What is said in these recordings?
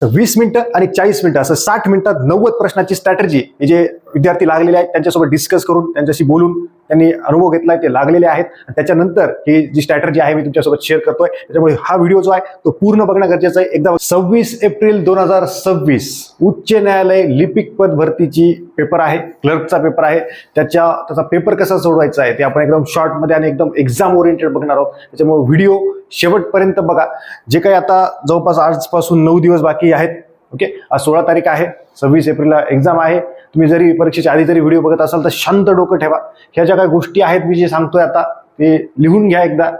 20 मिनिटं आणि 40 मिनिटं असं 60 मिनिटात 90 प्रश्नाची स्ट्रॅटेजी हे जे विद्यार्थी लागलेले आहेत त्यांच्यासोबत डिस्कस करून त्यांच्याशी बोलून त्यांनी अनुभव घेतलाय ते लागलेले आहेत. त्याच्यानंतर ही जी स्ट्रॅटेजी आहे मी तुमच्यासोबत शेअर करतोय. त्याच्यामुळे हा व्हिडिओ जो आहे तो पूर्ण बघणं गरजेचं आहे. एकदा 26 एप्रिल 2026 उच्च न्यायालय लिपिक पद भरतीची पेपर आहे, क्लर्कचा पेपर आहे. त्याचा पेपर कसा सोडवायचा आहे ते आपण एकदम शॉर्टमध्ये आणि एकदम एक्झाम ओरिएंटेड बघणार आहोत. त्याच्यामुळे व्हिडिओ शेवटपर्यंत बघा. जे काही आता जवळपास आजपासून 9 दिवस बाकी आहेत. ओके, आज 16 तारीख आहे, 26 एप्रिलला एक्झाम आहे. तुम्ही जरी परीक्षेच्या आधी जरी व्हिडिओ बघत असाल तर शांत डोकं ठेवा. ह्या ज्या काही गोष्टी आहेत मी जे सांगतोय आता ते लिहून घ्या एकदा,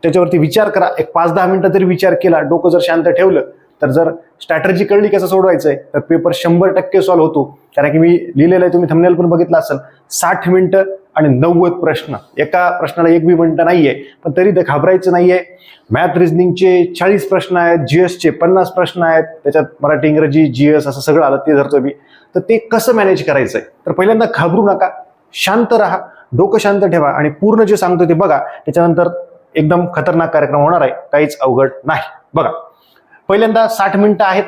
त्याच्यावरती विचार करा. एक 5-10 मिनिटं जरी विचार केला, डोकं जर शांत ठेवलं तर जर स्ट्रॅटेजी कळली कसं सोडवायचंय तर पेपर 100% सॉल्व्ह होतो. कारण की मी लिहिलेलं आहे, तुम्ही थंबनेल पण बघितलं असेल, 60 मिनिटं आणि 90 प्रश्न. एका प्रश्नाला 1 बी मिनिटं नाहीये, पण तरी ते घाबरायचं नाहीये. मॅथ रिझनिंगचे 40 प्रश्न आहेत, जीएसचे 50 प्रश्न आहेत, त्याच्यात मराठी इंग्रजी जीएस असं सगळं आलं ते धरतोय मी. तर ते कसं मॅनेज करायचंय तर पहिल्यांदा घाबरू नका, शांत राहा, डोकं शांत ठेवा आणि पूर्ण जे सांगतोय ते बघा. त्याच्यानंतर एकदम खतरनाक कार्यक्रम होणार आहे, काहीच अवघड नाही. बघा, पहिल्यांदा 60 मिनिटं आहेत,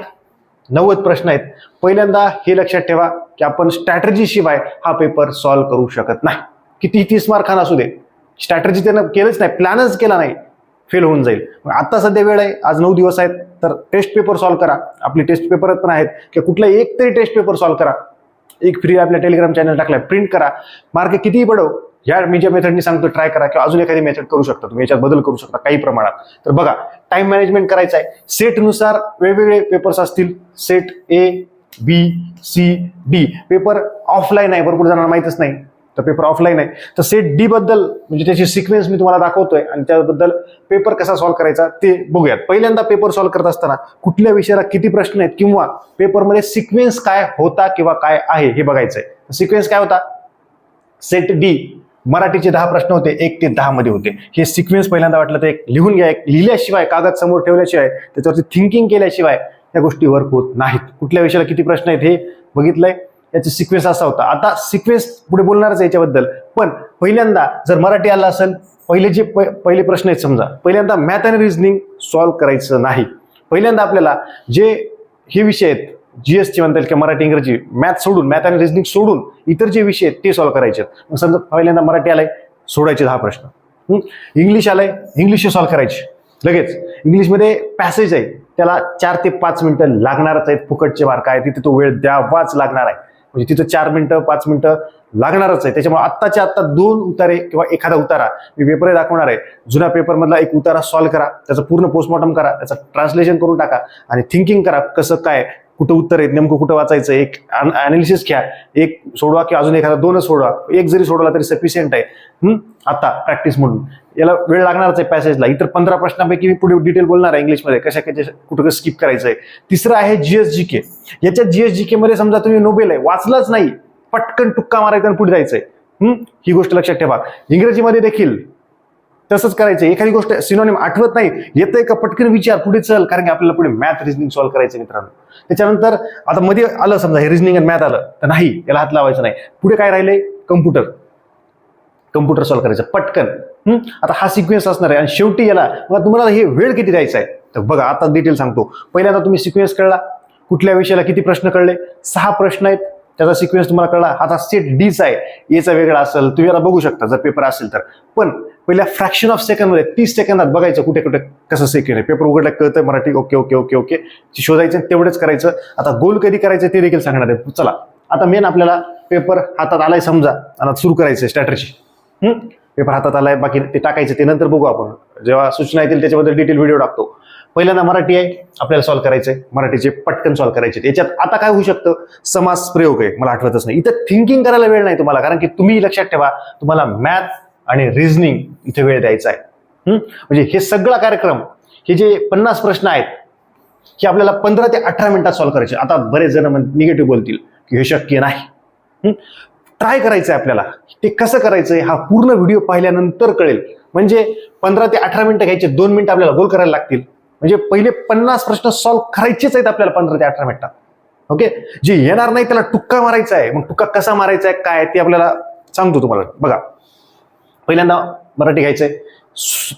90 प्रश्न आहेत. पहिल्यांदा हे लक्षात ठेवा की आपण स्ट्रॅटेजी शिवाय हा पेपर सॉल्व्ह करू शकत नाही. किती 30 मार्कांना असू दे, स्ट्रॅटेजी त्यानं केलंच नाही, प्लॅनच केला नाही, फेल होऊन जाईल. आता सध्या वेळ आहे, आज 9 दिवस आहेत, तर टेस्ट पेपर सॉल्व्ह करा. आपली टेस्ट पेपर पण आहेत की कुठला एक तरी टेस्ट पेपर सॉल्व्ह करा. एक फ्री आपल्या टेलिग्राम चॅनल टाकलाय, प्रिंट करा. मार्क कितीही पडो, ह्या मी ज्या मेथडनी सांगतो ट्राय करा, किंवा अजून एखादी मेथड करू शकता तुम्ही, याच्यात बदल करू शकता काही प्रमाणात. तर बघा, टाइम मॅनेजमेंट करायचं आहे. सेटनुसार वेगवेगळे पेपर्स असतील, set A, B, C, D. Paper offline आहे, भरपूर जणांना माहितच नाही, तर पेपर ऑफलाईन आहे. तर सेट डी बद्दल म्हणजे त्याची सिक्वेन्स मी तुम्हाला दाखवतोय आणि त्याबद्दल पेपर कसा सॉल्व्ह करायचा ते बघूयात. पहिल्यांदा पेपर सॉल्व्ह करत असताना कुठल्या विषयाला किती प्रश्न आहेत किंवा पेपरमध्ये सिक्वेन्स काय होता किंवा काय आहे हे बघायचंय. सिक्वेन्स काय होता, सेट डी मराठीचे 10 प्रश्न होते, 1 ते 10 मध्ये होते. हे सिक्वेन्स पहिल्यांदा वाटलं तर एक लिहून घ्या. एक लिहिल्याशिवाय, कागद समोर ठेवल्याशिवाय, त्याच्यावरती थिंकिंग केल्याशिवाय त्या गोष्टी वर्क होत नाहीत. कुठल्या विषयाला किती प्रश्न आहेत हे बघितलंय, याचा सिक्वेन्स असा होता. आता सिक्वेन्स पुढे बोलणारच आहे याच्याबद्दल, पण पहिल्यांदा जर मराठी आला असेल, पहिले प्रश्न आहेत समजा, पहिल्यांदा मॅथ आणि रिझनिंग सॉल्व्ह करायचं नाही. पहिल्यांदा आपल्याला जे हे विषय आहेत, जीएसचे म्हणता येईल किंवा मराठी इंग्रजी, मॅथ सोडून, मॅथ आणि रिझनिंग सोडून इतर जे विषय आहेत ते सॉल्व्ह करायचे. मग समजा पहिल्यांदा मराठी आलाय, सोडायचे 10 प्रश्न. इंग्लिश आलाय, इंग्लिश सॉल्व्ह करायचे लगेच. इंग्लिशमध्ये पॅसेज आहे, त्याला 4 ते 5 मिनिटं लागणारच आहेत, फुकटचे मार्क आहे, तिथे तो वेळ द्यावाच लागणार आहे. म्हणजे तिथं 4 मिनिटं 5 मिनिटं लागणारच आहे. त्याच्यामुळे आत्ताच्या आत्ता 2 उतारे किंवा एखादा उतारा मी पेपर दाखवणार आहे. जुन्या पेपरमधला एक उतारा सॉल्व्ह करा, त्याचं पूर्ण पोस्टमॉर्टम करा, त्याचं ट्रान्सलेशन करून टाका आणि थिंकिंग करा कसं काय, कुठं उत्तर आहेत, नेमकं कुठं वाचायचं, एक अनालिसिस घ्या, एक सोडवा किंवा अजून एखादा 2च सोडवा, एक जरी सोडवला तरी सफिशियंट आहे. आता प्रॅक्टिस म्हणून याला वेळ लागणारच आहे पॅसेजला. इतर 15 प्रश्नांपैकी मी पुढे डिटेल बोलणार आहे इंग्लिशमध्ये, कशा कुठं स्किप करायचं आहे. तिसरं आहे जीएसजीके. याच्यात जीएसजीके मध्ये समजा तुम्ही नोबेल आहे, वाचलंच नाही, पटकन टुक्का मारायचा आणि पुढे जायचंय. ही गोष्ट लक्षात ठेवा. इंग्रजीमध्ये देखील तसंच करायचं. एखादी गोष्ट सिनोनिम आठवत नाही, येतंय का पटकन विचार, पुढे चल, कारण की आपल्याला पुढे मॅथ रिझनिंग सॉल्व्ह करायचं मित्रांनो. त्याच्यानंतर आता मध्ये आलं समजा हे रिझनिंग आणि मॅथ आलं तर नाही, याला हात लावायचं नाही. पुढे काय राहिलंय, कम्प्युटर सॉल्व्ह करायचं पटकन. आता हा सिक्वेन्स असणार आहे आणि शेवटी याला तुम्हाला हे वेळ किती द्यायचा आहे तर बघा, आता डिटेल सांगतो. पहिल्यांदा तुम्ही सिक्वेन्स कळला, कुठल्या विषयाला किती प्रश्न कळले, 6 प्रश्न आहेत, त्याचा सिक्वेन्स तुम्हाला कळला. आता सेट डीचा आहे, याचा वेगळा असेल, तुम्ही आता बघू शकता जर पेपर असेल तर. पण पहिल्या फ्रॅक्शन ऑफ सेकंडमध्ये 30 सेकंदात बघायचं कुठे कुठे कसं सेकंड आहे. पेपर उघडला कळतंय Marathi, okay okay okay okay, शोधायचं तेवढंच करायचं. आता गोल कधी करायचं ते देखील सांगणार आहे. चला, आता मेन आपल्याला पेपर हातात आलाय समजा, आणि सुरू करायचं स्ट्रॅटेजी. पेपर हातात आलाय, बाकी ते टाकायचं ते नंतर बघू आपण, जेव्हा सूचना येतील त्याच्याबद्दल डिटेल व्हिडिओ टाकतो. पहिल्यांदा मराठी आहे, आपल्याला सॉल्व्ह करायचंय, मराठीचे पटकन सॉल्व्ह करायचे. याच्यात आता काय होऊ शकतं, समास प्रयोग आहे, मला आठवतच नाही. इथं थिंकिंग करायला वेळ नाही तुम्हाला, कारण की तुम्ही लक्षात ठेवा, तुम्हाला मॅथ आणि रिझनिंग इथे वेळ द्यायचा आहे. म्हणजे हे सगळा कार्यक्रम, हे जे 50 प्रश्न आहेत, हे आपल्याला 15 ते 18 मिनिटात सॉल्व्ह करायचे. आता बरेच जण निगेटिव्ह बोलतील की हे शक्य नाही. ट्राय करायचंय आपल्याला. ते कसं करायचंय हा पूर्ण व्हिडिओ पाहिल्यानंतर कळेल. म्हणजे 15 ते 18 मिनिटं घ्यायचे, 2 मिनिटं आपल्याला गोल करायला लागतील. म्हणजे पहिले 50 प्रश्न सॉल्व्ह करायचेच आहेत आपल्याला 15 ते 18 मिनिटात. ओके, जे येणार नाही त्याला टुक्का मारायचा आहे. मग टुक्का कसा मारायचा आहे काय ते आपल्याला सांगतो तुम्हाला. बघा, पहिल्यांदा मराठी घ्यायचंय,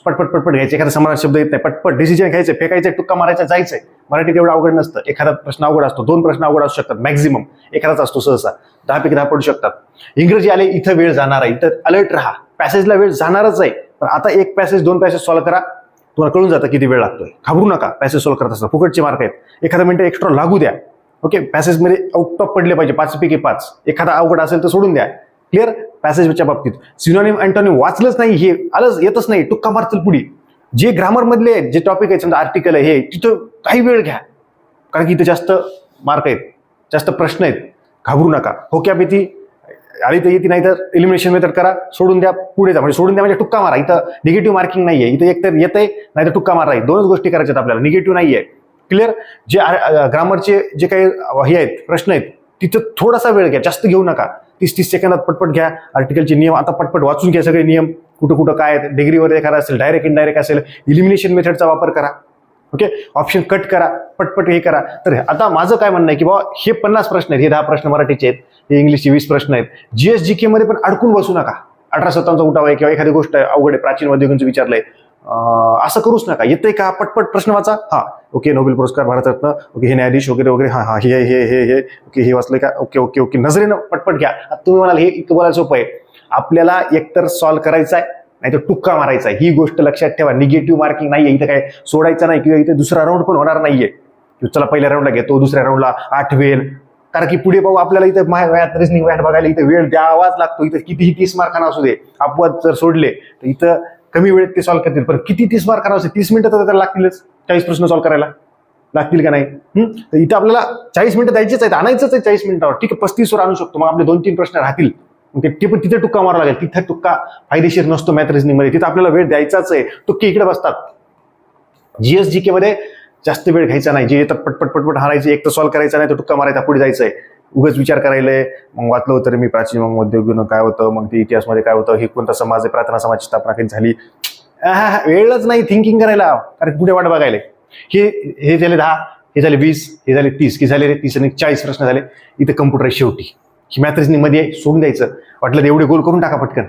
पटपट पटपट घ्यायचे, एखादा समान शब्द येत नाही, पटपट डिसिजन घ्यायचं, फेकायचं, टुक्का मारायचा, जायचंय. मराठीत एवढं अवघड नसतं. एखादा प्रश्न अवघड असतो, 2 प्रश्न अवघड असू शकतात मॅक्झिमम, एखादाच असतो सहसा, 10 पैकी 10 पडू शकतात. इंग्रजी आले, इथं वेळ जाणार आहे, इथं अलर्ट राहा, पॅसेजला वेळ जाणारच आहे. पण आता 1 पॅसेज 2 पॅसेज सॉल्व्ह करा, तुम्हाला कळून जातं किती वेळ लागतोय. घाबरू नका, पॅसेज सॉल्व्ह करत असताना फुकटचे मार्क आहेत, एखादा मिनिट एक्स्ट्रा लागू द्या. ओके, पॅसेजमध्ये आउट ऑफ पडले पाहिजे 5 पैकी 5. एखादा अवघड असेल तर सोडून द्या. क्लिअर. पॅसेजच्या बाबतीत सिनोनिम अँटोनिम वाचलंच नाही, हे आलंच येतच नाही, टुक्का मारतील पुढे. जे ग्रामर मधले जे टॉपिक आहेत, समजा आर्टिकल आहे, हे तिथं काही वेळ घ्या, कारण की इथं जास्त मार्क आहेत, जास्त प्रश्न आहेत. घाबरू नका. हो क्या भीती आली तर येते, नाही तर एलिमिनेशन मेथड करा, सोडून द्या, पुढे जा. म्हणजे सोडून द्या म्हणजे टुक्का मारा. इथं निगेटिव्ह मार्किंग नाहीये, इथं एक तर येतंय नाही तर टुक्का मारा. 2च गोष्टी करायच्यात आपल्याला, निगेटिव्ह नाहीये. क्लिअर. जे ग्रामरचे जे काही हे आहेत, प्रश्न आहेत, तिथं थोडासा वेळ घ्या, जास्त घेऊ नका. 30-30 सेकंदात पटपट घ्या. आर्टिकलचे नियम आता पटपट वाचून घ्या, सगळे नियम कुठं कुठं काय आहेत. डिग्रीवर एखादा असेल, डायरेक्ट इनडायरेक्ट असेल, इलिमिनेशन मेथडचा वापर करा. ओके, ऑप्शन कट करा, पटपट हे करा. तर आता माझं काय म्हणणं आहे की बाबा हे 50 प्रश्न आहेत, हे 10 प्रश्न मराठीचे आहेत, हे इंग्लिशचे 20 प्रश्न आहेत. GSGK मध्ये पण अडकून बसू नका. 1857चा उठाव आहे किंवा एखादी गोष्ट अवघड आहे, प्राचीन मध्ययुगीनचं विचारलंय, असं करूच नका. येतंय का, पटपट प्रश्न वाचा. हा, ओके, नोबेल पुरस्कार, भारतरत्न, ओके, हे न्यायाधीश वगैरे वगैरे, हा हा, हे हे हे हे ओके, हे वाचलंय का, ओके ओके ओके, नजरेनं पटपट घ्या. तुम्ही म्हणाल हे इतकं बोलायला सोपं आहे. आपल्याला एकतर सॉल्व्ह करायचा आहे, नाही तर टुक्का मारायचा आहे. ही गोष्ट लक्षात ठेवा. निगेटिव्ह मार्किंग नाहीये इथं, काय सोडायचं नाही, किंवा इथे दुसरा राऊंड पण होणार नाहीये. चला पहिल्या राऊंडला घेतो, दुसऱ्या राऊंडला आठवेल, कारण की पुढे पाहू आपल्याला इथं मॅथ रिजनिंग मॅथ बघायला इथं वेळ द्यावाच लागतो. इथं कितीही 30 मार्कांना असू दे, अपवाद जर सोडले तर इथं कमी वेळेत ते सॉल्व्ह करतील. पण किती 30 मार्कांना असू दे, 30 मिनिटं तर त्याला लागतीलच. 40 प्रश्न सॉल्व्ह करायला लागतील का नाही? तर इथं आपल्याला 40 मिनिटं द्यायचेच आहेत, आणायचंच आहे 40 मिनिटावर. ठीक आहे, 35 वर आणू शकतो, मग आपले 2-3 प्रश्न राहतील. ते पण तिथे टुक्का मारावा लागेल. तिथे टुक्का फायदेशीर नसतो मॅथ रिजनिंग मध्ये, तिथं आपल्याला वेळ द्यायचाच आहे. टुक्के इकडे बसतात. GSGK मध्ये जास्त वेळ घ्यायचा नाही. जे येतात पटपट पटपट हारायचे, एक तर सॉल्व्ह करायचा, नाही तर टुक्का मारायचा, पुढे जायचंय. उगाच विचार करायला मग वाचलं होतं मी प्राचीन, मग मध्ययुगीन काय होतं, मग ते इतिहासमध्ये काय होतं, हे कोणता समाज आहे, प्रार्थना समाजाची स्थापना कधी झाली, वेळच नाही थिंकिंग करायला, कारण पुढे वाट बघायला. हे झाले 10, हे झाले 20, हे झाले 30, की झाले 30 आणि 40 प्रश्न झाले. इथे कम्प्युटर आहे शेवटी. ही मॅथ रिजनिंग मध्ये सोडून द्यायचं. वाटलं एवढे गोल करून टाका पटकन.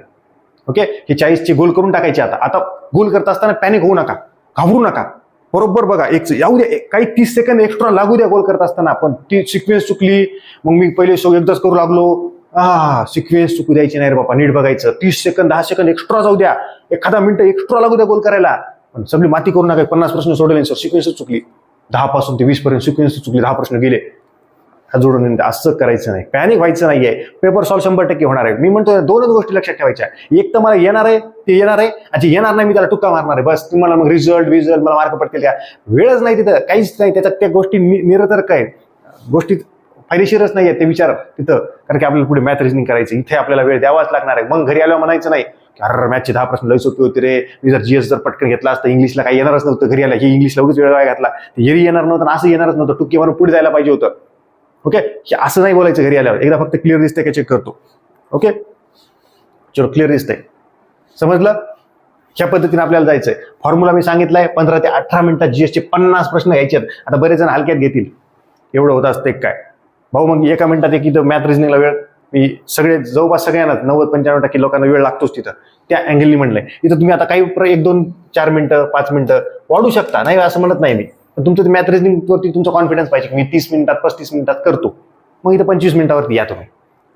ओके, हे 40चे गोल करून टाकायचे. आता गोल करत असताना पॅनिक होऊ नका, घाबरू नका. बरोबर बघा, एक येऊ द्या, काही 30 सेकंद एक्स्ट्रा लागू द्या गोल करत असताना. पण ती सिक्वेन्स चुकली, मग मी पहिले एकदाच करू लागलो. सिक्वेन्स चुकू द्यायची नाही रे बाबा, नीट बघायचं. 30 सेकंद 10 सेकंद एक्स्ट्रा जाऊ द्या, एखादा मिनिट एक्स्ट्रा लागू द्या गोल करायला. पण सगळी माती करू नका. 50 प्रश्न सोडले सर, सिक्वेन्स चुकली, 10 पासून ते 20 पर्यंत सिक्वेन्स चुकली, 10 प्रश्न गेले, जोडून असं करायचं नाही. पॅनिक व्हायचं नाहीये. पेपर सॉल्व्ह 100% होणार आहे. मी म्हणतो 2च गोष्टी लक्षात ठेवायच्या. एक तर मला येणार आहे ते येणार आहे, आणि जे येणार नाही मी त्याला टुक्का मारणार आहे. बस तुम्हाला मग रिझल्ट मला मार्क पडतील का, वेळच नाही तिथं, काहीच नाही. त्याच्यात त्या गोष्टी निरर्थक आहेत, गोष्टी फायदेशीरच नाही आहेत ते विचार तिथं, कारण की आपल्याला पुढे मॅथ रिजनिंग करायचं. इथे आपल्याला वेळ द्यावाच लागणार आहे. मग घरी आल्यावर म्हणायचं नाही की अरे मॅथचे 10 प्रश्न लय सोपे होते रे, मी जर GS जर पटकन घेतला असतं, इंग्लिशला काही येणारच नव्हतं, घरी आला ही इंग्लिशला उगाच वेळ घातला, हेही येणार नव्हतं, असं येणारच नव्हतं, टुक्के मारून पुढे जायला पाहिजे होतं. ओके, असं नाही बोलायचं घरी आल्यावर. एकदा फक्त क्लिअर दिसतंय का चेक करतो. ओके, चलो क्लिअर दिसतंय, समजलं. ह्या पद्धतीने आपल्याला जायचंय. फॉर्म्युला मी सांगितलाय, 15 ते 18 मिनिटात GSचे 50 प्रश्न घ्यायचे आहेत. आता बरेच जण हलक्यात घेतील, एवढं होत असते काय भाऊ. मग एका मिनिटात एक इथं मॅथ रिजनिंगला वेळ, मी सगळे जवळपास सगळ्यांना 90-95% लोकांना वेळ लागतोच तिथं, त्या अँगलनी म्हणलंय. इथं तुम्ही आता काही 1-2 4 मिनिटं 5 मिनिटं वाढू शकता, नाही असं म्हणत नाही मी. पण तुमचं मॅथ रिजनिंग वरती तुमचा कॉन्फिडन्स पाहिजे की मी 30 मिनिटात 35 मिनिटात करतो. मग इथं 25 मिनिटावरती या तुम्ही.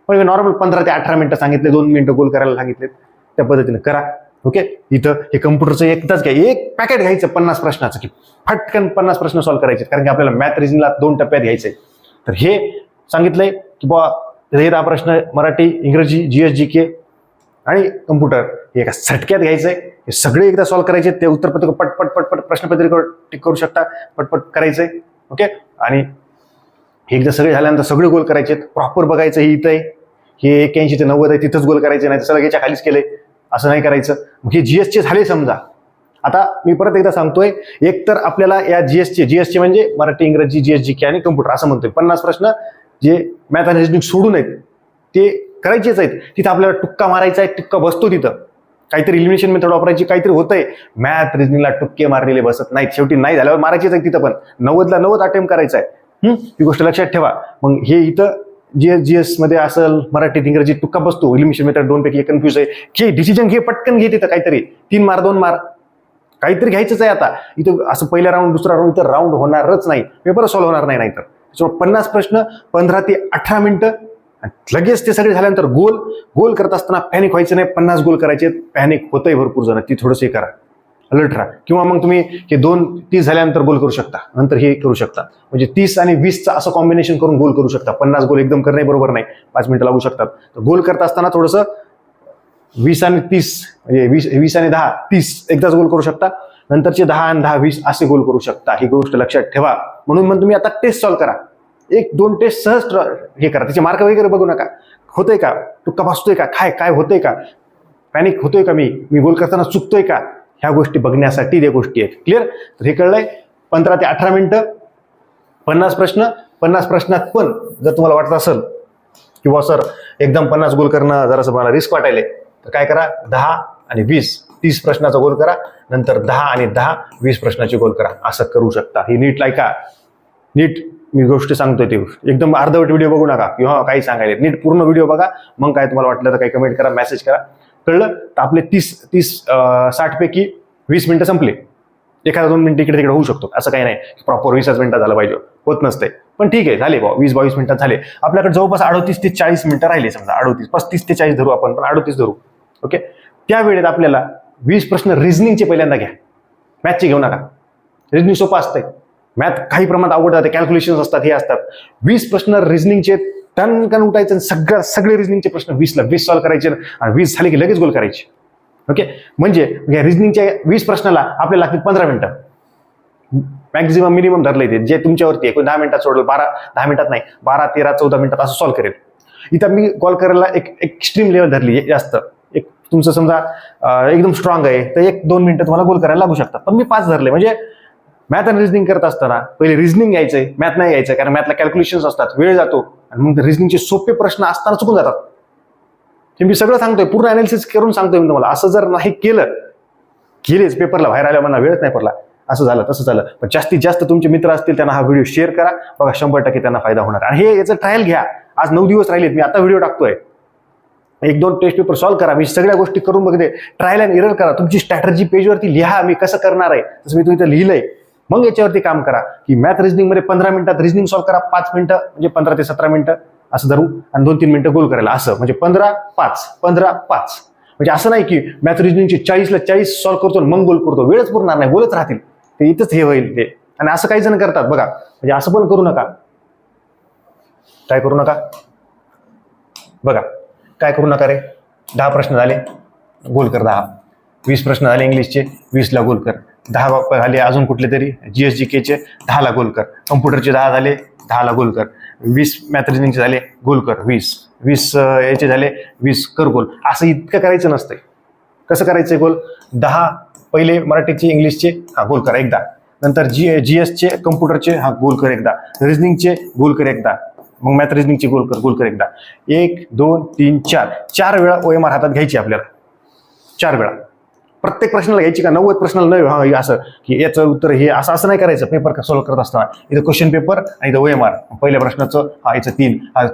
पण नॉर्मल 15 ते 18 मिनिटं सांगितले, 2 मिनिटं गोल करायला सांगितले, त्या पद्धतीने करा. ओके, इथं हे कम्प्युटरचं एकदाच घ्या, एक पॅकेट घ्यायचं 50 प्रश्नाचं, की फटकन 50 प्रश्न सॉल्व्ह करायचे, कारण की आपल्याला मॅथ रिजनिंगला 2 टप्प्यात घ्यायचंय. तर हे सांगितलंय की बाबा हे 10 प्रश्न मराठी, इंग्रजी, GSGK आणि कम्प्युटर हे एका झटक्यात घ्यायचंय. हे सगळे एकदा सॉल्व्ह करायचे. ते उत्तरपत्रिका पटपट पटपट प्रश्नपत्रिकेवर टिक करू शकता, पटपट करायचंय. ओके, आणि हे एकदा सगळे झाल्यानंतर सगळे गोल करायचे, प्रॉपर बघायचं. हे इथं आहे, हे 81 ते 90 आहे, तिथंच गोल करायचे, नाही तर सगळं याच्या खालीच केलंय, असं नाही करायचं. मग हे GSचे झाले समजा. आता मी परत एकदा सांगतोय, एक तर आपल्याला या GSचे म्हणजे मराठी, इंग्रजी, GSGK आणि कम्प्युटर असं म्हणतोय, 50 प्रश्न जे मॅथ आणि रिजनिंग सोडून आहेत ते करायचेच आहेत. तिथं आपल्याला टुक्का मारायचा आहे, टुक्का बसतो तिथं, काहीतरी इलिमिनेशन मेथड वापरायची, काहीतरी होतंय. मॅथ रिजनिंगला टुक्के मारलेले बसत नाहीत, शेवटी नाही झाल्यावर मारायचेच आहे तिथं, पण 90ला 90 अटेम्प्ट करायचा आहे. ही गोष्ट लक्षात ठेवा. मग हे इथं जीएस मध्ये असेल, मराठीत इंग्रजीत तुक्का बसतो, एलिमिनेशन मेथड 2 पैकी 1 कन्फ्युज आहे, घे डिसिजन घे, पटकन घे तिथं काहीतरी, 3 मार्क 2 मार्क काहीतरी घ्यायचंच आहे. आता इथं असं पहिला राऊंड दुसरा राऊंड इथं राऊंड होणारच नाही, पेपर सॉल्व्ह होणार नाही. नाहीतर त्याच्यामुळे 50 प्रश्न 15 ते 18 मिनिटं, लगेच ते सगळे झाल्यानंतर गोल करत असताना पॅनिक व्हायचं नाही. 50 गोल करायचे, पॅनिक होतंय भरपूर जण, ती थोडंसं करा, अलर्ट राहा. किंवा मग तुम्ही हे 30 झाल्यानंतर गोल करू शकता, नंतर हे करू शकता. म्हणजे 30 आणि 20चं असं कॉम्बिनेशन करून गोल करू शकता. 50 गोल एकदम करणे बरोबर नाही, 5 मिनिटं लागू शकतात. तर गोल करत असताना थोडंसं 20 आणि 30 म्हणजे 20 आणि 10 30 एकदाच गोल करू शकता. नंतरचे 10 आणि 10 20 असे गोल करू शकता. ही गोष्ट लक्षात ठेवा. म्हणून मग तुम्ही आता टेस्ट सॉल्व्ह करा, 1-2 टेस्ट सहज हे करा. त्याचे मार्क वगैरे बघू नका. होतंय का, तुक्का बसतोय का, काय होतंय का, पॅनिक होतोय का, मी गोल करताना चुकतोय का, ह्या गोष्टी बघण्यासाठी त्या गोष्टी आहेत. क्लिअर? तर हे कळलंय. 15 ते 18 मिनिटं, 50 प्रश्न. 50 प्रश्नात पण जर तुम्हाला वाटत असेल किंवा सर एकदम 50 गोल करणं जरासं मला रिस्क वाटायले, तर काय करा, 10 आणि 20 30 प्रश्नाचा गोल करा, नंतर 10 आणि 10 20 प्रश्नाचे गोल करा. असं करू शकता. ही नीट ऐका, नीट मी गोष्ट सांगतोय ते एकदम अर्धवट व्हिडिओ बघू नका किंवा काही सांगायला, नीट पूर्ण व्हिडिओ बघा. मग काय तुम्हाला वाटलं तर काही कमेंट करा, मेसेज करा. कळलं? तर आपले 60 पैकी 20 मिनिटं संपले. एखादा 2 मिनिटं इकडे तिकडे होऊ शकतो, असं काही नाही प्रॉपर 20 मिनिटात झालं पाहिजे, होत नसते. पण ठीक आहे, झाले 20-22 मिनिटात झाले. आपल्याकडे जवळपास 38 ते 40 मिनिटं राहिले. समजा 35 ते 40 धरू आपण, पण 38 धरू. ओके, त्या वेळेत आपल्याला 20 प्रश्न रिझनिंगचे पहिल्यांदा घ्या, मॅथचे घेऊ नका. रिझनिंग सोपं असतंय, मॅथ काही प्रमाणात अवघड जाते, कॅल्क्युलेशन असतात, हे असतात. 20 प्रश्न रिझनिंगचे टनकन उठायचे, सगळे रिझनिंगचे प्रश्न 20 सॉल्व्ह करायचे आणि 20 झाले की लगेच गोल करायचे. ओके, म्हणजे रिझनिंगच्या 20 प्रश्नाला आपल्याला लागतील 15 मिनिटं मॅक्झिमम, मिनिमम धरले ते जे तुमच्यावरती आहे. 10 मिनिटात सोडलं, 10 मिनिटात नाही, 12, 13, 14 मिनिटात असं सॉल्व्ह करेल. इथं मी कॉल करायला एक एक्स्ट्रीम लेवल धरली जास्त. एक तुमचं समजा एकदम स्ट्रॉंग आहे तर 1-2 मिनिटं तुम्हाला गोल करायला लागू शकतात. पण मी 5 धरले. म्हणजे मॅथ आणि रिझनिंग करत असताना पहिले रिझनिंग यायचंय, मॅथ नाही यायचं, कारण मॅथला कॅल्क्युलेशन्स असतात, वेळ जातो. आणि मग रिझनिंगचे सोपे प्रश्न असताना चुकून जातात. ते मी सगळं सांगतोय, पूर्ण अनालिसिस करून सांगतोय मी तुम्हाला. असं जर नाही केलेच पेपरला बाहेर आल्या म्हणा वेळच नाही पडला, असं झालं तसं झालं. पण जास्तीत जास्त तुमचे मित्र असतील त्यांना हा व्हिडिओ शेअर करा, बघा 100% त्यांना फायदा होणार. आणि हे याचं ट्रायल घ्या. आज 9 दिवस राहिलेत, मी आता व्हिडिओ टाकतोय. 1-2 टेस्ट पेपर सॉल्व्ह करा. मी सगळ्या गोष्टी करून बघते, ट्रायल अँड एरर करा. तुमची स्ट्रॅटर्जी पेजवरती लिहा, मी कसं करणार आहे तसं मी तुम्ही लिहिलंय. मग याच्यावरती काम करा की मॅथ रिझनिंग मध्ये 15 मिनिटात रिझनिंग सॉल्व्ह करा, 5 मिनिटं म्हणजे 15 ते 17 मिनिटं असं धरू, आणि 2-3 मिनिटं गोल करायला, असं म्हणजे 15-5 15-5. म्हणजे असं नाही की मॅथ रिझनिंगचे 40ला 40 सॉल्व्ह करतो मग गोल करतो, वेळच पुरणार नाही, गोलच राहतील ते, इथंच हे होईल ते. आणि असं काही जण करतात बघा, म्हणजे असं पण करू नका. काय करू नका बघा, काय करू नका रे. 10 प्रश्न झाले, गोल कर 10. 20 प्रश्न झाले इंग्लिशचे, 20ला गोल कर. 10 झाले अजून कुठले तरी GSGKचे, 10ला गोल कर. कम्प्युटरचे 10 झाले, 10ला गोल कर. 20 मॅथ रिझनिंगचे झाले, गोल कर 20 याचे झाले, 20 कर गोल. असं इतकं करायचं नसतंय. कसं करायचंय गोल? 10 पहिले मराठीचे इंग्लिशचे गोल कर एकदा, नंतर GSचे कम्प्युटरचे गोल कर एकदा, रिझनिंगचे गोल कर एकदा, मग मॅथ रिझनिंगचे गोल कर एकदा. 1 2 3 4 वेळा OMR हातात घ्यायची आपल्याला. 4 वेळा प्रत्येक प्रश्नाला घ्यायची का? 90 प्रश्नाला नाही असं की याचं उत्तर हे असं नाही करायचं. पेपर सॉल्व्ह करत असताना इथं क्वेश्चन पेपर आणि इथं OMR. पहिल्या प्रश्नाचं याचं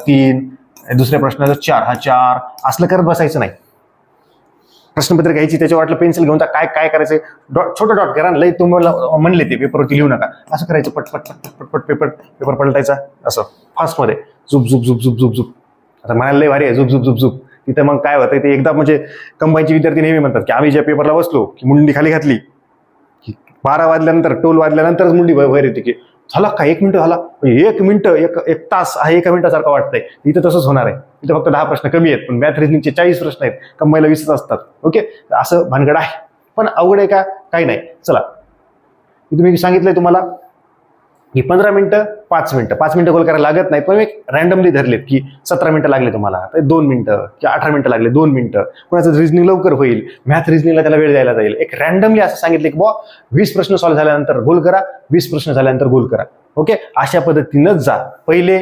3 दुसऱ्या प्रश्नाचं 4 4 असलं करत बसायचं नाही. प्रश्नपत्र घ्यायची, त्याच्या वाटलं पेन्सिल घेऊन काय करायचं, छोटं डॉट करा. लई तुम्हाला म्हणले ते पेपरवरती लिहू नका, असं करायचं. पटपट पेपर पलटायचा असं फास्टमध्ये, झुप झुप झुप झुप झुप झुप. आता म्हणायला लई भारी आहे, झुप झुप झुप झुप. तिथं मग काय होतं ते एकदा म्हणजे कंबाईनचे विद्यार्थी नेहमी म्हणतात की आम्ही ज्या पेपरला बसलो की मुंडी खाली घातली की 12 वाजल्यानंतर टोल वाजल्यानंतरच मुंडी बाहेर येते की झाला का 1 मिनिट झाला, 1 मिनिट 1 तास हा 1 मिनिटासारखं वाटतंय. इथं तसंच होणार आहे. इथं फक्त 10 प्रश्न कमी आहेत, पण मॅथ रिझनिंगचे 40 प्रश्न आहेत, कंबाईनला 20 असतात. ओके, असं भानगड आहे. पण अवघड आहे का? काही नाही. चला, इथं मी सांगितलंय तुम्हाला की 15 मिनिटं 5 मिनिटं गोल करायला लागत नाही. पण मी रँडमली धरलेत की 17 मिनिटं लागले तुम्हाला, तर 2 मिनिटं किंवा 18 मिनिटं लागले 2 मिनिटं. कोणाचं रिझनिंग लवकर होईल, मॅथ रिझनिंगला त्याला वेळ द्यायला जाईल. एक रँडमली असं सांगितलं की बुवा 20 प्रश्न सॉल्व्ह झाल्यानंतर गोल करा, 20 प्रश्न झाल्यानंतर गोल करा. ओके, अशा पद्धतीनंच जा. पहिले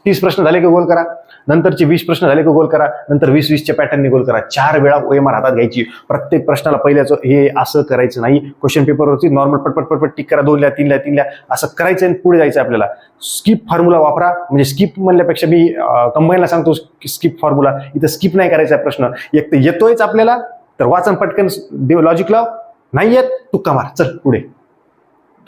30 प्रश्न झाले की गोल करा, नंतरचे 20 प्रश्न झाले की गोल करा, नंतर 20-20च्या पॅटर्नने गोल करा. 4 वेळा OMR हातात घ्यायची. प्रत्येक प्रश्नाला पहिल्याचं हे असं करायचं नाही. क्वेश्चन पेपरवरती नॉर्मल पटपट टिक करा, 2 लिहा, 3 लिहा, 3 लिहा, असं करायचं आणि पुढे जायचं आपल्याला. स्किप फॉर्म्युला वापरा, म्हणजे स्किप म्हणल्यापेक्षा मी कंबाईनला सांगतो स्किप फॉर्म्युला. इथं स्किप नाही करायचा प्रश्न. एक तर येतोयच आपल्याला तर वाचन पटकन लॉजिक लाव, नाही येत तुक्का मार, चल पुढे.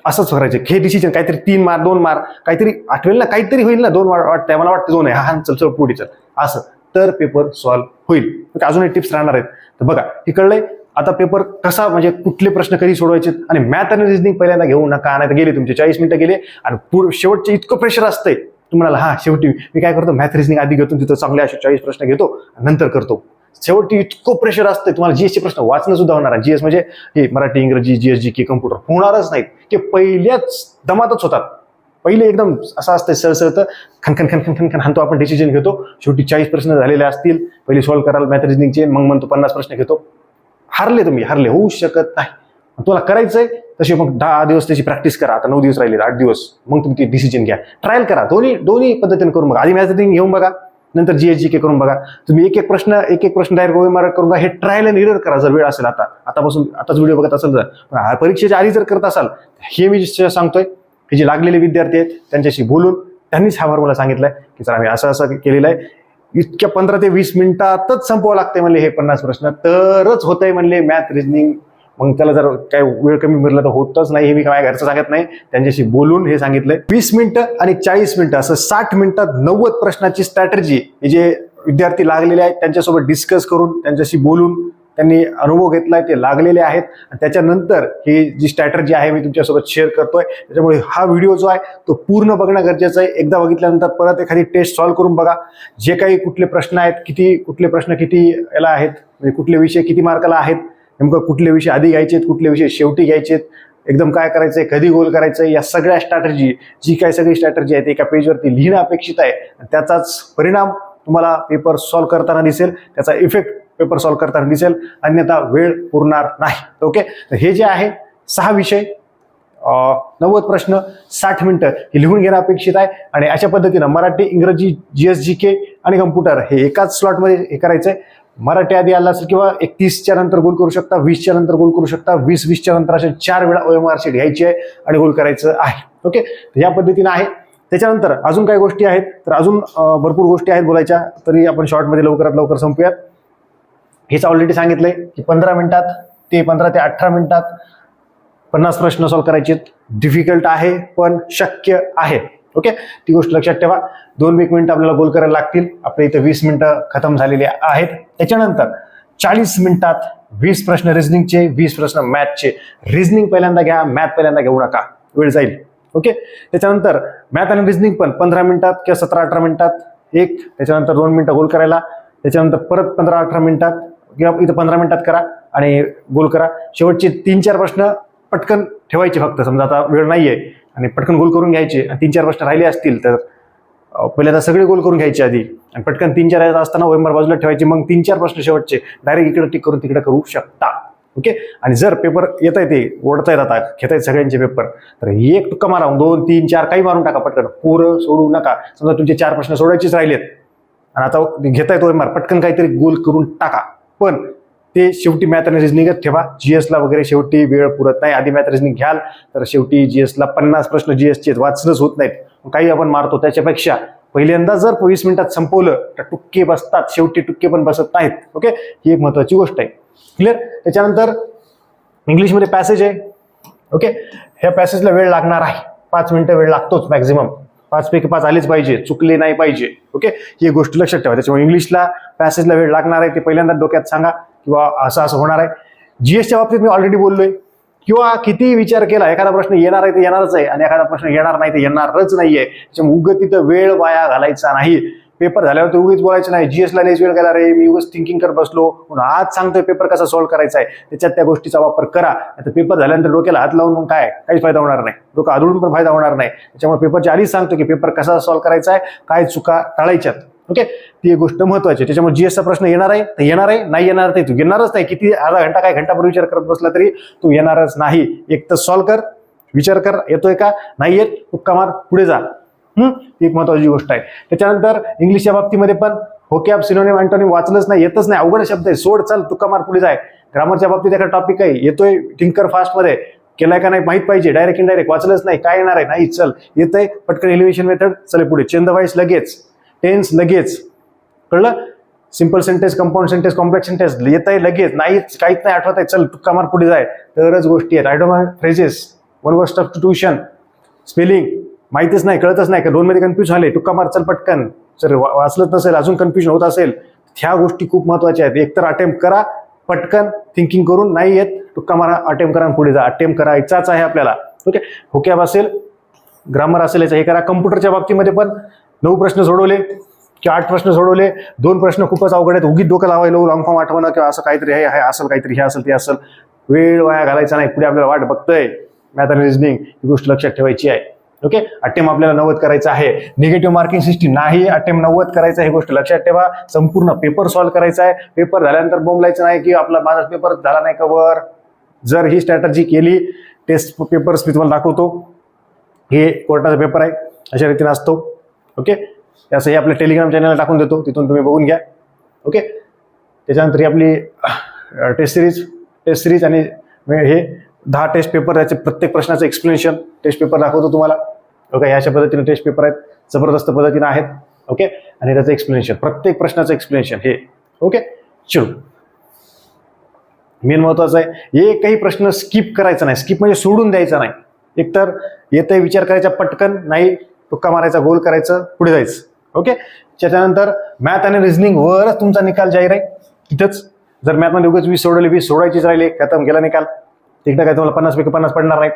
असंच करायचं. हे डिसिजन काहीतरी 3 मार्क 2 मार्क काहीतरी आठवेल ना, काहीतरी होईल ना. 2 वाटतंय मला, वाटतं 2 आहे, हा चल चल पुढे चल, असं तर पेपर सॉल्व्ह होईल. अजूनही टिप्स राहणार आहेत. तर बघा हे कळलंय. आता पेपर कसा, म्हणजे कुठले प्रश्न कधी सोडवायचे, आणि मॅथ आणि रिझनिंग पहिल्यांदा घेऊ नका. नाही तर गेले तुमचे 40 मिनिटं गेले आणि शेवटचे इतकं प्रेशर असतंय तुम्हाला. हा शेवटी मी काय करतो, मॅथ रिझनिंग आधी घेतो, तिथं चांगले असे 40 प्रश्न घेतो, नंतर करतो. शेवटी इतकं प्रेशर असतंय तुम्हाला. जीएसचे प्रश्न वाचणं सुद्धा होणार आहे. जीएस म्हणजे हे मराठी, इंग्रजी, जीएस, जीके, कम्प्युटर होणारच नाहीत, की पहिल्याच दमातच होतात. पहिले एकदम असं असतंय सरसर खनखन खनखन खनखन हाणतो आपण, डिसिजन घेतो. शेवटी 40 प्रश्न झालेले असतील, पहिले सॉल्व्ह कराल मॅथ रिझनिंगचे, मग म्हणतो 50 प्रश्न घेतो. हारले तुम्ही, हारले, होऊ शकत नाही. तुम्हाला करायचंय तशी मग 10 दिवस त्याची प्रॅक्टिस करा. आता 9 दिवस राहिले, 8 दिवस, मग तुम्ही ते डिसिजन घ्या, ट्रायल करा. दोन्ही पद्धतीने करून बघा. आधी मॅथ रिझनिंग घेऊन बघा, नंतर जीएस जीके करून बघा. तुम्ही एक एक प्रश्न डायरेक्ट OMR करून बघा. हे ट्रायल अँड एरर करा जर वेळ असेल. आताच व्हिडिओ बघत असेल तर, परीक्षेच्या आधी जर करत असाल, हे मी सांगतोय की जे लागलेले विद्यार्थी आहेत त्यांच्याशी बोलून त्यांनीच हा मला सांगितलंय की सर आम्ही असं केलेलं आहे. इतक्या 15 ते 20 मिनिटातच संपवावं लागतंय म्हणले हे 50 प्रश्न, तरच होतंय म्हणले मॅथ रिझनिंग. मग त्याला जर काय वेळ कमी मिळाला तर होतच नाही. हे मी काय घरचं सांगत नाही, त्यांच्याशी बोलून हे सांगितलंय. 20 मिनिटं आणि 40 मिनिटं असं 60 मिनिटात 90 प्रश्नाची स्ट्रॅटेजी, जे विद्यार्थी लागलेले आहेत त्यांच्यासोबत डिस्कस करून, त्यांच्याशी बोलून त्यांनी अनुभव घेतलाय, ते लागलेले आहेत. आणि त्याच्यानंतर ही जी स्ट्रॅटेजी आहे मी तुमच्यासोबत शेअर करतोय. त्याच्यामुळे हा व्हिडिओ जो आहे तो पूर्ण बघणं गरजेचं आहे. एकदा बघितल्यानंतर परत एखादी टेस्ट सॉल्व्ह करून बघा. जे काही कुठले प्रश्न आहेत, कुठले प्रश्न किती याला आहेत, म्हणजे कुठले विषय किती मार्काला आहेत, नेमकं कुठले विषय आधी घ्यायचेत, कुठले विषय शेवटी घ्यायचेत, एकदम काय करायचंय, कधी गोल करायचंय, या सगळ्या स्ट्रॅटेजी, जी काही सगळी स्ट्रॅटेजी आहे एका पेजवरती लिहिणं अपेक्षित आहे. त्याचाच परिणाम तुम्हाला पेपर सॉल्व्ह करताना दिसेल, त्याचा इफेक्ट पेपर सॉल्व्ह करताना दिसेल, अन्यथा वेळ पुरणार नाही. ओके, तर हे जे आहे 6 विषय, 90 प्रश्न, 60 मिनिटं हे लिहून घेणं अपेक्षित आहे. आणि अशा पद्धतीनं मराठी, इंग्रजी, जीएस, जीके आणि कम्प्युटर हे एकाच स्लॉटमध्ये हे करायचंय. मराठी आधी आला असेल किंवा 31च्या नंतर गोल करू शकता, 20च्या नंतर गोल करू शकता, 20-20च्या नंतर असे 4 वेळा OMR शीट घ्यायची आहे आणि गोल करायचं आहे. ओके, तर या पद्धतीनं आहे. त्याच्यानंतर अजून काही गोष्टी आहेत, तर अजून भरपूर गोष्टी आहेत बोलायच्या, तरी आपण शॉर्टमध्ये लवकरात लवकर संपूयात. हेच ऑलरेडी सांगितलंय की 15 मिनिटात ते 15 ते 18 मिनिटात 50 प्रश्न सॉल्व्ह करायचे. डिफिकल्ट आहे पण शक्य आहे. ओके, ती गोष्ट लक्षात ठेवा. 2-1 मिनिटं आपल्याला गोल करायला लागतील. आपल्या इथं 20 मिनिटं खतम झालेली आहेत. त्याच्यानंतर 40 मिनिटात 20 प्रश्न रिझनिंगचे, 20 प्रश्न मॅथचे. रिझनिंग पहिल्यांदा घ्या, मॅथ पहिल्यांदा घेऊ नका, वेळ जाईल. ओके, त्याच्यानंतर मॅथ आणि रिझनिंग पण 15 मिनिटात किंवा 17-18 मिनिटात एक, त्याच्यानंतर 2 मिनिटं गोल करायला, त्याच्यानंतर परत 15-18 मिनिटात किंवा इथं 15 मिनिटात करा आणि गोल करा. शेवटचे 3-4 प्रश्न पटकन ठेवायचे फक्त. समजा आता वेळ नाहीये आणि पटकन गोल करून घ्यायचे, आणि 3-4 प्रश्न राहिले असतील तर पहिल्यांदा सगळे गोल करून घ्यायचे आधी, आणि पटकन 3-4 असताना OMR बाजूला ठेवायचे. मग 3-4 प्रश्न शेवटचे डायरेक्ट इकडे टिक करून तिकडे करू शकता. ओके, आणि जर पेपर येत आहे, ते ओढता येतात, घेत आहेत सगळ्यांचे पेपर, तर एक टुक्का मारा, 2, 3, 4 काही मारून टाका पटकन. पोरं सोडू नका. समजा तुमचे 4 प्रश्न सोडायचेच राहिलेत आणि आता घेताय OMR, पटकन काहीतरी गोल करून टाका. पण ते शेवटी मॅथ आणि रिझनिंगच ठेवा. जीएसला वगैरे शेवटी वेळ पुरत नाही. आधी मॅथ रिझनिंग घ्याल तर शेवटी जीएसला 50 प्रश्न जीएसचे वाचणंच होत नाहीत, काही आपण मारतो. त्याच्यापेक्षा पहिल्यांदा जर 20 मिनिटात संपवलं तर टुक्के बसतात, शेवटी टुक्के पण बसत नाहीत. ओके, ही एक महत्वाची गोष्ट आहे. क्लिअर. त्याच्यानंतर इंग्लिशमध्ये पॅसेज आहे. ओके, ह्या पॅसेजला वेळ लागणार आहे, 5 मिनिटं वेळ लागतोच मॅक्झिमम. 5 पैकी 5 आलेच पाहिजे, चुकले नाही पाहिजे. ओके, ही गोष्ट लक्षात ठेवा. त्याच्यामुळे इंग्लिशला पॅसेजला वेळ लागणार आहे, ते पहिल्यांदा डोक्यात सांगा, किंवा असं होणार आहे. जीएसच्या बाबतीत मी ऑलरेडी बोललोय, किंवा किती विचार केला, एखादा प्रश्न येणार आहे तर येणारच आहे, आणि एखादा प्रश्न येणार नाही तर येणारच नाहीये. त्याच्यामुळे उगाच तिथं वेळ वाया घालायचा नाही. पेपर झाल्यावर तर उगीच बोलायचं नाही जीएसला लयच वेळ गेला रे, मी उगाच थिंकिंग करत बसलो, आज सांगतोय पेपर कसा सॉल्व्ह करायचा आहे, त्याच्यात त्या गोष्टीचा वापर करा. आता पेपर झाल्यानंतर डोक्याला हात लावून मग काहीच फायदा होणार नाही, डोकं आदळून पण फायदा होणार नाही. त्याच्यामुळे पेपरच्या आधीच सांगतो की पेपर कसा सॉल्व्ह करायचा आहे, काय चुका टाळायच्यात. ओके, ती एक गोष्ट महत्वाची आहे. त्याच्यामुळे जीएसचा प्रश्न येणार आहे तर येणार आहे, नाही येणार तर तू येणारच नाही. किती अर्धा घंटा काय घंटाभर विचार करत बसला तरी तू येणारच नाही. एक तर सॉल्व्ह कर, विचार कर, येतोय का, नाही येत तुक्का मार, पुढे जा. ही एक महत्वाची गोष्ट आहे. त्याच्यानंतर इंग्लिशच्या बाबतीमध्ये पण होकॅब, सिनोनिम, अँटोनिम वाचलंच नाही, येतच नाही, अवघड शब्द आहे, सोड, चल तुका मार, पुढे जाय. ग्रामरच्या बाबतीत एका टॉपिक आहे, येतोय थिंकर फास्ट मध्ये, केलाय का नाही माहित पाहिजे, डायरेक्ट इनडायरेक्ट वाचलंच नाही, काय येणार आहे, नाही चल येतंय पटकन एलिव्हेशन मेथड, चल पुढे. चेंज द व्हॉइस लगेच, टेन्स लगेच, कळलं. Simple sentence, compound sentence, complex sentence येत आहे लगेच, नाही काहीच नाही आठवत आहे, चल तुका मार, पुढे जाय. तरच गोष्टी आहेत. Idioms phrases, one word substitution, spelling माहितीच नाही, कळतच नाही का, 2 मध्ये कन्फ्युज झाले, तुका मार, चल पटकन. जर वाचलंच नसेल, अजून कन्फ्युजन होत असेल, ह्या गोष्टी खूप महत्वाच्या आहेत. एकतर अटेम्प्ट करा पटकन थिंकिंग करून, नाही येत तुका मारा, अटेम्प्ट करा, पुढे जा. अटेम्प्ट करायचाच आहे आपल्याला. ओके, होकॅब असेल, ग्रामर असेल, याचं हे करा. कम्प्युटरच्या बाबतीमध्ये पण 9 प्रश्न सोडवले किंवा 8 प्रश्न सोडवले, 2 प्रश्न खूपच अवघड आहेत, उगीच डोकं लावायला, लॉंग फॉर्म आठवणं किंवा असं काहीतरी हे असेल, काहीतरी हे असेल, ते असेल, वेळ वाया घालायचा नाही. पुढे आपल्याला वाट बघतोय मॅथ आणि रिझनिंग, ही गोष्ट लक्षात ठेवायची आहे. ओके, अटेम्प्ट आपल्याला 90 करायचं आहे. निगेटिव्ह मार्किंग सिस्टीम नाही, अटेम्प्ट 90 करायचं, ही गोष्ट लक्षात ठेवा. संपूर्ण पेपर सॉल्व्ह करायचा आहे. पेपर झाल्यानंतर बोंबलायचं नाही की आपला माझा पेपर झाला नाही कवर. जर ही स्ट्रॅटर्जी केली, टेस्ट पेपर्स मी तुम्हाला दाखवतो, हे कोर्टाचा पेपर आहे, अशा रीतीने असतो. ओके, असं हे आपल्या टेलिग्राम चॅनलला टाकून देतो, तिथून तुम्ही बघून घ्या. ओके, त्याच्यानंतर ही आपली टेस्ट सिरीज आणि हे 10 टेस्ट पेपर, त्याचे प्रत्येक प्रश्नाचं एक्सप्लेनेशन टेस्ट पेपर दाखवतो तुम्हाला. ओके, ह्या पद्धतीने टेस्ट पेपर आहेत, जबरदस्त पद्धतीने आहेत. ओके, आणि त्याचं एक्सप्लेनेशन, प्रत्येक प्रश्नाचं एक्सप्लेनेशन हे. ओके, चलो, मेन महत्वाचं आहे, एकही प्रश्न स्किप करायचा नाही. स्किप म्हणजे सोडून द्यायचा नाही. एकतर येतंय विचार करायचा पटकन, नाही तुक्का मारायचा, गोल करायचं, पुढे जायचं. ओके, त्याच्यानंतर मॅथ आणि रिझनिंग वरच तुमचा निकाल जाहीर आहे. तिथंच जर मॅथमध्ये उगाच 20 सोडवले, 20 सोडायचीच राहिले, खतम, गेला निकाल. तिकडे काय तुम्हाला 50 पैकी 50 पडणार नाहीत.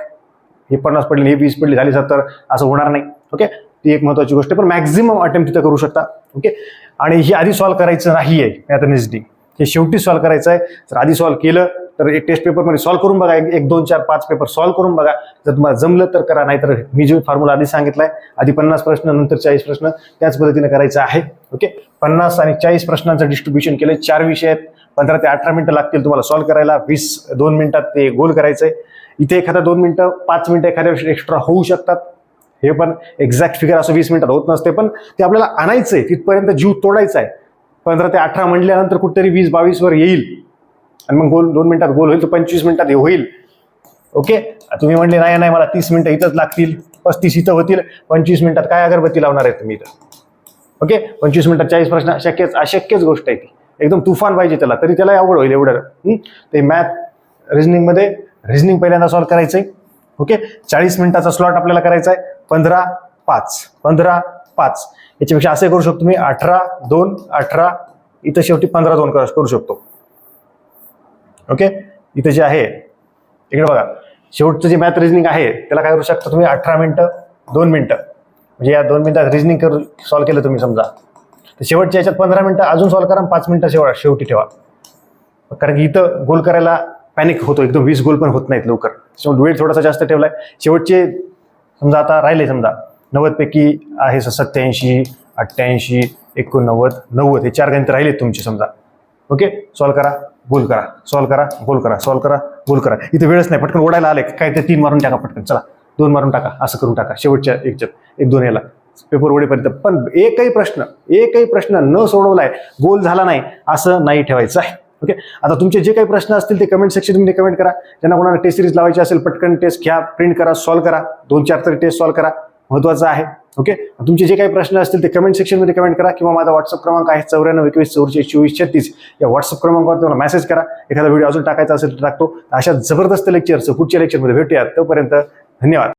हे 50 पडले, हे 20 पडले, झाली 70, असं होणार नाही. ओके, ती एक महत्वाची गोष्ट आहे. पण मॅक्झिमम अटेम्प्ट तिथं करू शकता. ओके, आणि हे आधी सॉल्व्ह करायचं नाही आहे मॅथ आणि रिझनिंग, हे शेवटी सॉल्व्ह करायचं आहे. जर आधी सॉल्व्ह केलं तर एक टेस्ट पेपरमध्ये सॉल्व्ह करून बघा, 1, 2, 4, 5 पेपर सॉल्व्ह करून बघा. जर तुम्हाला जमलं तर करा, नाहीतर मी जो फॉर्म्युला आधी सांगितलाय, आधी 50 प्रश्न, नंतर 40 प्रश्न, त्याच पद्धतीने करायचं आहे. ओके, 50 आणि 40 प्रश्नांचं डिस्ट्रीब्युशन केलं. 4 विषय आहेत, 15 ते 18 मिनिटं लागतील तुम्हाला सॉल्व्ह करायला. 2 मिनिटात ते गोल करायचंय. इथे एखादा 2 मिनिटं, 5 मिनिटं एखाद्या एक्स्ट्रा होऊ शकतात. हे पण एक्झॅक्ट फिगर असं 20 मिनिटात होत नसते, पण ते आपल्याला आणायचंय तिथपर्यंत, जीव तोडायचा आहे. 15 ते 18 म्हणल्यानंतर कुठेतरी 20-22 वर येईल आणि मग गोल 2 मिनिटात गोल होईल, तर 25 मिनिटात हे होईल. ओके, तुम्ही म्हणले नाही मला 30 मिनिटं इथंच लागतील, 35 इथं होतील, 25 मिनिटात काय अगरबत्ती लावणार आहे तुम्ही इथं. ओके, 25 मिनिटात 40 प्रश्न, अशक्यच गोष्ट आहे ती. एकदम तुफान पाहिजे त्याला, तरी त्याला अवघड होईल एवढं. ते मॅथ रिझनिंग मध्ये रिझनिंग पहिल्यांदा सॉल्व्ह करायचंय. ओके, 40 मिनिटाचा स्लॉट आपल्याला करायचा आहे. 15-5 15-5, याच्यापेक्षा असे करू शकतो मी, 18-2 18, इथं शेवटी 15-2 करू शकतो. ओके, इथं जे आहे इकडे बघा, शेवटचं जे मॅथ रिझनिंग आहे त्याला काय करू शकता तुम्ही, 18 मिनिटं 2 मिनिटं, म्हणजे या 2 मिनिटात रिझनिंग सॉल्व्ह केलं तुम्ही समजा, तर शेवटच्या याच्यात 15 मिनिटं अजून सॉल्व्ह करा, 5 मिनिटं शेवटी ठेवा. कारण की इथं गोल करायला पॅनिक होतो, एकदम 20 गोल पण होत नाहीत लवकर, वेळ थोडासा जास्त ठेवलाय. शेवटचे समजा आता राहिले, समजा 90 पैकी आहे 87, 88, 89, 90, हे 4 गणित राहिले तुमचे समजा. ओके, सॉल्व्ह करा, गोल करा, सॉल्व्ह करा, गोल करा, सॉल्व्ह करा, गोल करा. इथे वेळच नाही, पटकन ओढायला आले काय ते 3 मारून टाका पटकन, चला 2 मारून टाका, असं करून टाका शेवटच्या 1-2 याला पेपर ओढेपर्यंत. पण एकही प्रश्न न सोडवलाय, गोल झाला नाही, असं नाही ठेवायचं आहे. ओके, आता तुमचे जे काही प्रश्न असतील ते कमेंट सेक्शन मध्ये कमेंट करा. ज्यांना कोणाला टेस्ट सिरीज लावायची असेल, पटकन टेस्ट घ्या, प्रिंट करा, सॉल्व्ह करा, 2-4 तरी टेस्ट सॉल्व्ह करा, महत्वाचं आहे. ओके, तुमचे जे काही प्रश्न असतील ते कमेंट सेक्शन मध्ये कमेंट करा, किंवा माझा व्हॉट्सअप क्रमांक आहे 94 21 44 24 36, या व्हॉट्सअप क्रमांकावर तुम्हाला मेसेज करा. एखादा व्हिडिओ अजून टाकायचा असेल तर टाकतो. अशा जबरदस्त लेक्चरचं पुढच्या लेक्चरमध्ये भेटूया. तोपर्यंत धन्यवाद.